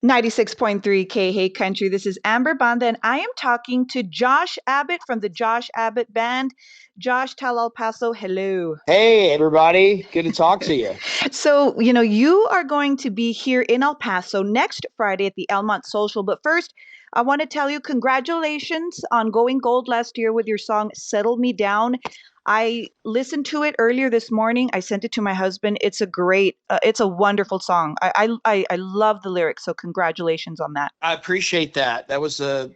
96.3 K Hey Country. This is Amber Banda, and I am talking to Josh Abbott from the Josh Abbott Band. Josh, tell El Paso hello. Hey, everybody. Good to talk to you. So, you are going to be here in El Paso next Friday at the Elmont Social. But first, I want to tell you congratulations on going gold last year with your song Settle Me Down. I listened to it earlier this morning. I sent it to my husband. It's a wonderful song. I love the lyrics. So congratulations on that. I appreciate that. That was a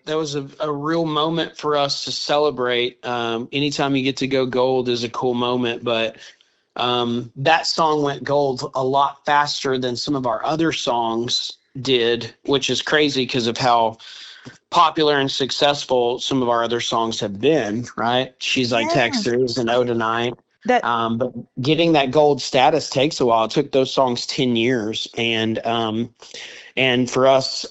real moment for us to celebrate. Anytime you get to go gold is a cool moment, but that song went gold a lot faster than some of our other songs did, which is crazy because of how popular and successful some of our other songs have been, right? She's Like Yeah. Texas and Ode to Night. That But getting that gold status takes a while. It took those songs 10 years. And for us,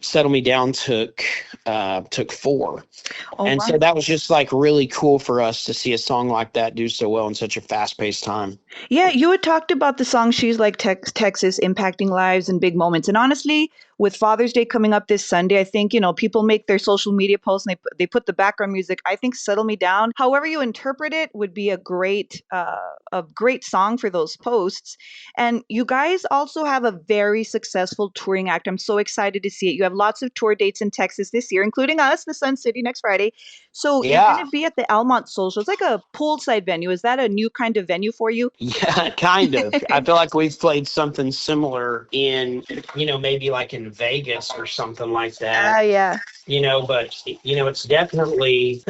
Settle Me Down took 4. oh And wow. so that was just like really cool for us to see a song like that do so well in such a fast paced time. Yeah, you had talked about the song She's Like Texas impacting lives and big moments. And honestly, with Father's Day coming up this Sunday, I think, people make their social media posts and they put the background music. I think Settle Me Down, however you interpret it, would be a great song for those posts. And you guys also have a very successful touring act. I'm so excited to see it. You have lots of tour dates in Texas this year, including us, the Sun City next Friday. So you're going Yeah. to be at the Almont Social. It's like a poolside venue. Is that a new kind of venue for you? Yeah, kind of. I feel like we've played something similar in, maybe like in Vegas or something like that. Yeah. But it's definitely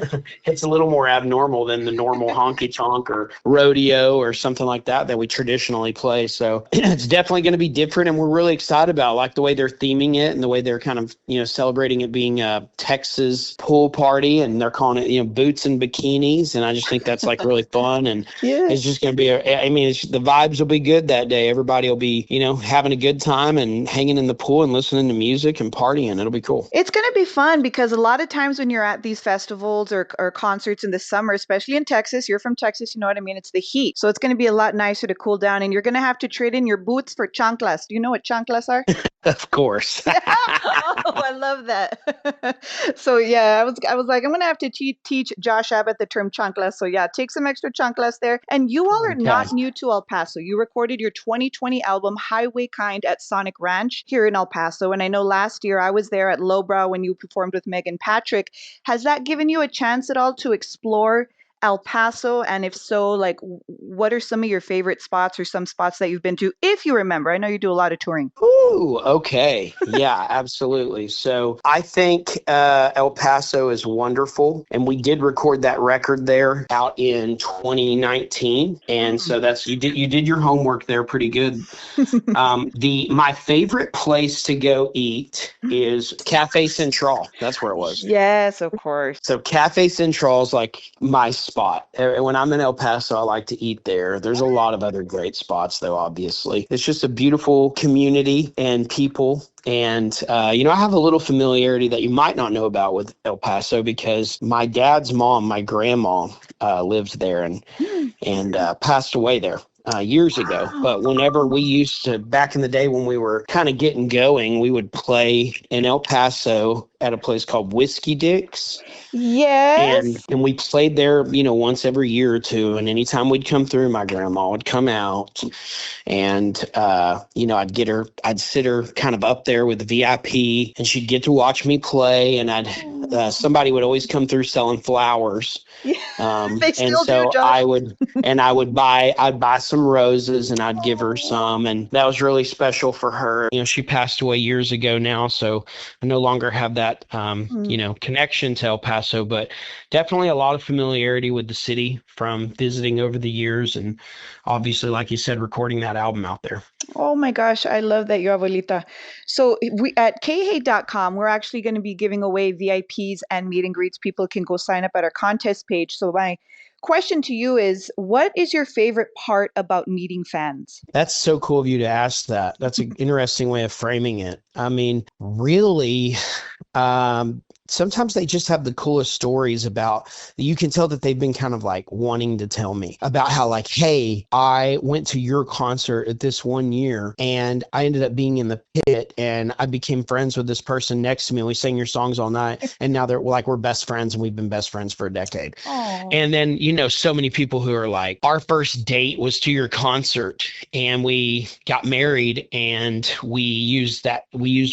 it's a little more abnormal than the normal honky tonk or rodeo or something like that we traditionally play. So it's definitely going to be different, and we're really excited about like the way they're theming it and the way they're kind of celebrating it being a Texas pool party, and they're calling it boots and bikinis, and I just think that's like really fun, and Yeah. it's just going to be the vibes will be good that day. Everybody will be having a good time and hanging in the pool and listening to music and partying. It'll be cool. It's going to be fun because a lot of times when you're at these festivals or concerts in the summer, especially in Texas, you're from Texas, you know what I mean? It's the heat. So it's going to be a lot nicer to cool down, and you're going to have to trade in your boots for chanclas. Do you know what chanclas are? Of course. Oh, I love that. So yeah, I was like, I'm gonna have to teach Josh Abbott the term chanclas. So yeah, take some extra chanclas there. And you all are Okay. not new to El Paso. You recorded your 2020 album Highway Kind at Sonic Ranch here in El Paso. And I know last year I was there at Lowbrow when you performed with Megan Patrick. Has that given you a chance at all to explore El Paso? And if so, like, what are some of your favorite spots or some spots that you've been to, if you remember? I know you do a lot of touring. Ooh, okay. Yeah, absolutely. So I think El Paso is wonderful. And we did record that record there out in 2019. And so you did your homework there pretty good. My favorite place to go eat is Cafe Central. That's where it was. Yes, of course. So Cafe Central is like my spot. When I'm in El Paso, I like to eat there. There's a lot of other great spots, though, obviously. It's just a beautiful community and people. And, I have a little familiarity that you might not know about with El Paso because my dad's mom, my grandma, lived there and passed away there. Years ago. Wow. But whenever we used to, back in the day when we were kind of getting going, we would play in El Paso at a place called Whiskey Dick's. And Yes. and we played there, once every year or two. And anytime we'd come through, my grandma would come out and, I'd sit her kind of up there with the VIP and she'd get to watch me play. And somebody would always come through selling flowers. Yeah, And they still do, so Josh. I'd buy some roses and I'd give her some. And that was really special for her. She passed away years ago now. So I no longer have that, connection to El Paso, but definitely a lot of familiarity with the city from visiting over the years. And obviously, like you said, recording that album out there. Oh my gosh, I love that, your abuelita. So we at khay.com, we're actually going to be giving away VIPs and meet and greets. People can go sign up at our contest page. So my question to you is, what is your favorite part about meeting fans? That's so cool of you to ask that. That's an interesting way of framing it. I mean, really, sometimes they just have the coolest stories about, you can tell that they've been kind of like wanting to tell me about how like, hey, I went to your concert at this one year and I ended up being in the pit and I became friends with this person next to me and we sang your songs all night and now they're like, we're best friends and we've been best friends for a decade. Oh, And then, so many people who are like, our first date was to your concert and we got married and we used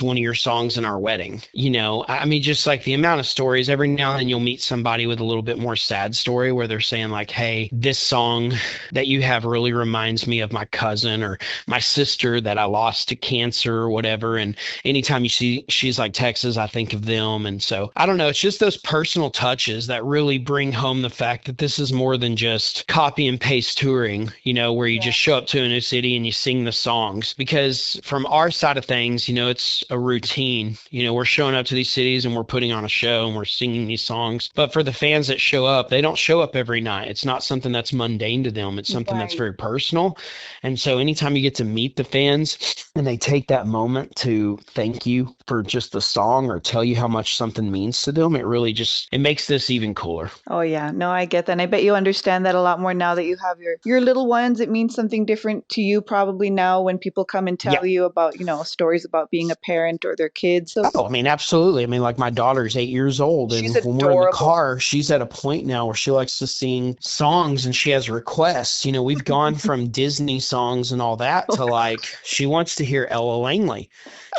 one of your songs in our wedding. I mean, just like the amount of stories, every now and then you'll meet somebody with a little bit more sad story where they're saying like, hey, this song that you have really reminds me of my cousin or my sister that I lost to cancer or whatever. And anytime you see She's Like Texas, I think of them. And so I don't know, it's just those personal touches that really bring home the fact that this is more than just copy and paste touring, where you just show up to a new city and you sing the songs. Because from our side of things, it's a routine. We're showing up to these cities and we're putting on a show and we're singing these songs. But for the fans that show up, they don't show up every night. It's not something that's mundane to them. It's something that's right. very personal. And so anytime you get to meet the fans and they take that moment to thank you for just the song or tell you how much something means to them, it makes this even cooler. Oh yeah, no, I get that. And I bet you understand that a lot more now that you have your little ones. It means something different to you probably now when people come and Yeah. tell you about, stories about being a parent or their kids. So Oh, I mean, absolutely. I mean, like my daughter's 8 years old, she's and when we're in the adorable. car, she's at a point now where she likes to sing songs and she has requests. We've gone from Disney songs and all that to like, she wants to hear Ella Langley.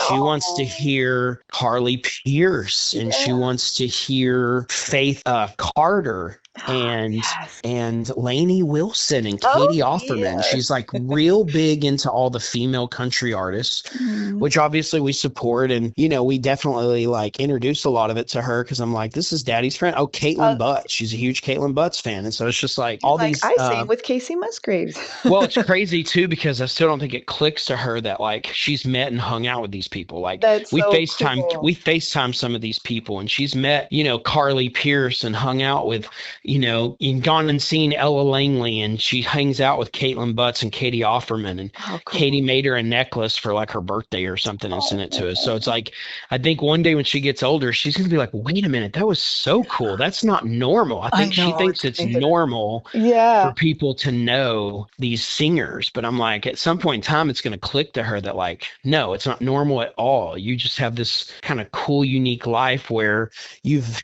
She wants to Oh, hear Carly Pierce and she yeah. wants to hear Faith Carter and Yes. Lainey Wilson and Oh, Katie Offerman. yes. She's like real big into all the female country artists, Mm. which obviously we support. And, we definitely like introduce a lot of it to her because I'm like, this is daddy's friend. Oh, Uh, Caitlin Butts. She's a huge Caitlin Butts fan. And so it's just like You're all like, these, I sang with Casey Musgraves. well, it's crazy too because I still don't think it clicks to her that like she's met and hung out with these people. Like That's so cool. we FaceTime some of these people and she's met, Carly Pierce and hung out with, and gone and seen Ella Langley and she hangs out with Caitlin Butts and Katie Offerman and How Katie cool. made her a necklace for like her birthday or something and sent it to us. So Oh, it's like I think one day when she gets older, she's gonna be like, wait a minute, that was so cool. That's not normal. I I think she know, it's thinks it's gonna hit her. normal for Yeah, people to know these singers. But I'm like, at some point in time, it's going to click to her that, like, no, it's not normal at all. You just have this kind of cool, unique life where you've,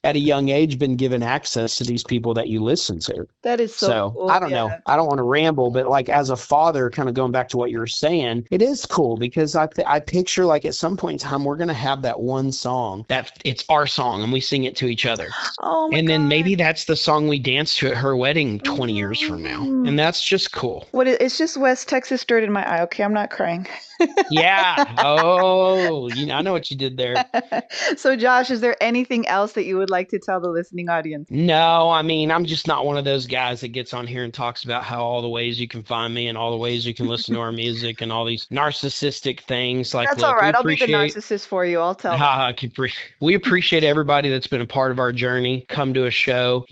at a young age, been given access to these people that you listen to. that is so So I cool. don't know. Yeah. I don't want to ramble, but like as a father, kind of going back to what you were saying, it is cool because I picture like at some point in time we're gonna have that one song that it's our song and we sing it to each other. Oh my And then God. maybe that's the song we dance to at her wedding 20 years from now. Mm. And that's just cool. It's just West Texas dirt in my eye. Okay, I'm not crying. Yeah. Oh, I know what you did there. So, Josh, is there anything else that you would like to tell the listening audience? No, I mean, I'm just not one of those guys that gets on here and talks about how all the ways you can find me and all the ways you can listen to our music and all these narcissistic things. Like, That's all look, we right. I'll be the appreciate narcissist for you. I'll tell them. Ha, we appreciate everybody that's been a part of our journey, come to a show.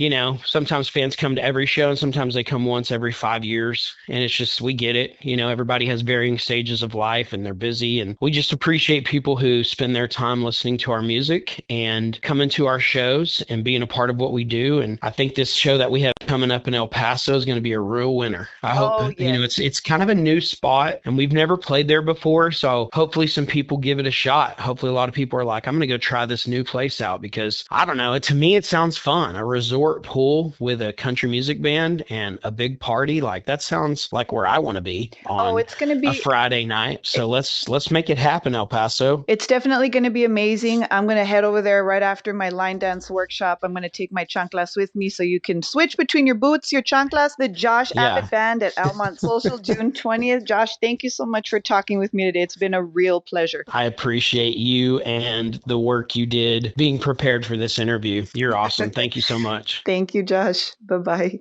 Sometimes fans come to every show and sometimes they come once every 5 years. And it's just, we get it. Everybody has varying stages of life and they're busy. And we just appreciate people who spend their time listening to our music and coming to our shows and being a part of what we do. And I think this show that we have coming up in El Paso is going to be a real winner. I hope, Oh, yes. it's kind of a new spot and we've never played there before. So hopefully some people give it a shot. Hopefully a lot of people are like, I'm going to go try this new place out because I don't know. To me, it sounds fun. A resort pool with a country music band and a big party. Like that sounds like where I want to be Oh, on it's going to a be Friday night. So let's make it happen, El Paso. It's definitely going to be amazing. I'm going to head over there right after my line dance workshop. I'm going to take my chanclas with me so you can switch between your boots, your chanclas, the Josh Yeah. Abbott Band at Almont Social, June 20th. Josh, thank you so much for talking with me today. It's been a real pleasure. I appreciate you and the work you did being prepared for this interview. You're awesome. Thank you so much. Thank you, Josh. Bye bye.